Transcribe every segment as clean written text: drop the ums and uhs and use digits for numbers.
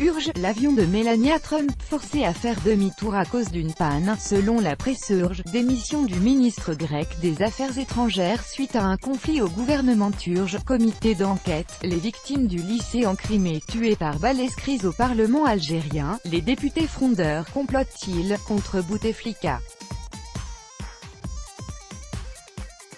purge, l'avion de Melania Trump forcé à faire demi-tour à cause d'une panne, selon la Pressurge, démission du ministre grec des Affaires étrangères suite à un conflit au gouvernement turc, comité d'enquête, les victimes du lycée en Crimée tuées par balles escrises au Parlement algérien, les députés frondeurs complotent-ils contre Bouteflika?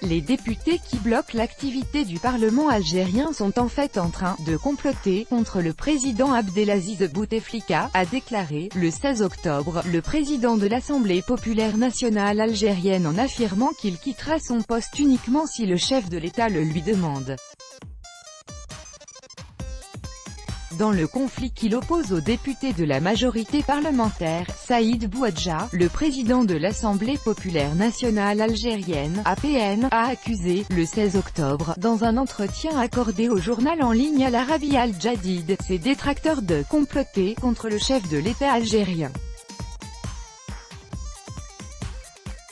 Les députés qui bloquent l'activité du Parlement algérien sont en fait en train de comploter contre le président Abdelaziz Bouteflika, a déclaré, le 16 octobre, le président de l'Assemblée populaire nationale algérienne en affirmant qu'il quittera son poste uniquement si le chef de l'État le lui demande. Dans le conflit qui l'oppose au député de la majorité parlementaire, Saïd Bouadja, le président de l'Assemblée populaire nationale algérienne, APN, a accusé, le 16 octobre, dans un entretien accordé au journal en ligne Al Arabi Al Jadid, ses détracteurs de comploter contre le chef de l'État algérien.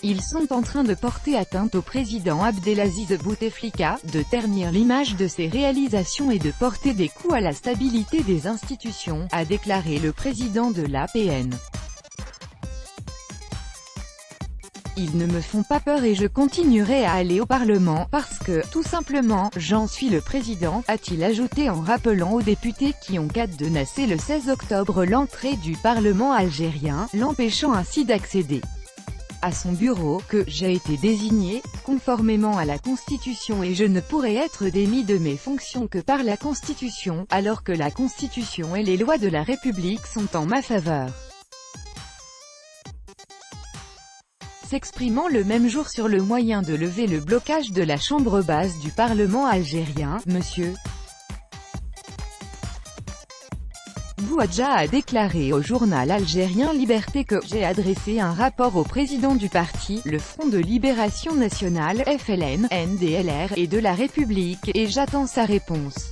Ils sont en train de porter atteinte au président Abdelaziz Bouteflika, de ternir l'image de ses réalisations et de porter des coups à la stabilité des institutions, a déclaré le président de l'APN. Ils ne me font pas peur et je continuerai à aller au Parlement, parce que, tout simplement, j'en suis le président, a-t-il ajouté en rappelant aux députés qui ont cadenassé le 16 octobre l'entrée du Parlement algérien, l'empêchant ainsi d'accéder à son bureau, que j'ai été désigné, conformément à la Constitution et je ne pourrai être démis de mes fonctions que par la Constitution, alors que la Constitution et les lois de la République sont en ma faveur. S'exprimant le même jour sur le moyen de lever le blocage de la chambre basse du Parlement algérien, M. Bouadja a déclaré au journal algérien Liberté que « j'ai adressé un rapport au président du parti, le Front de Libération Nationale, FLN, NDLR, et de la République, et j'attends sa réponse.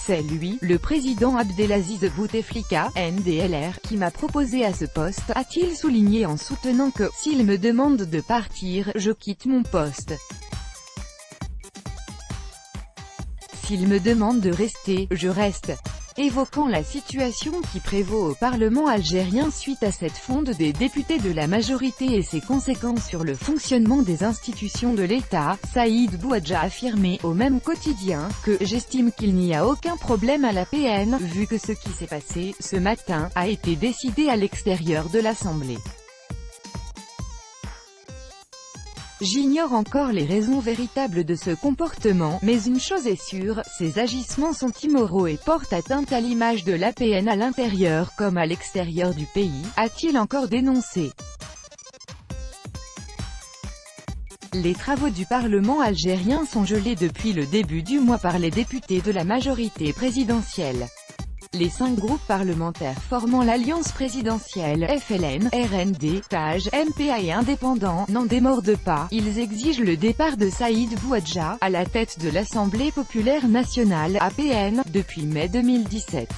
C'est lui, le président Abdelaziz Bouteflika, NDLR, qui m'a proposé à ce poste, a-t-il souligné en soutenant que, s'il me demande de partir, je quitte mon poste. S'il me demande de rester, je reste. » Évoquant la situation qui prévaut au Parlement algérien suite à cette fonde des députés de la majorité et ses conséquences sur le fonctionnement des institutions de l'État, Saïd Bouadja a affirmé, au même quotidien, que « j'estime qu'il n'y a aucun problème à l'APN, vu que ce qui s'est passé, ce matin, a été décidé à l'extérieur de l'Assemblée. J'ignore encore les raisons véritables de ce comportement, mais une chose est sûre, ces agissements sont immoraux et portent atteinte à l'image de l'APN à l'intérieur comme à l'extérieur du pays, a-t-il encore dénoncé. Les travaux du Parlement algérien sont gelés depuis le début du mois par les députés de la majorité présidentielle. Les 5 groupes parlementaires formant l'alliance présidentielle, FLN, RND, TAJ, MPA et indépendants, n'en démordent pas, ils exigent le départ de Saïd Bouadja, à la tête de l'Assemblée populaire nationale, APN, depuis mai 2017.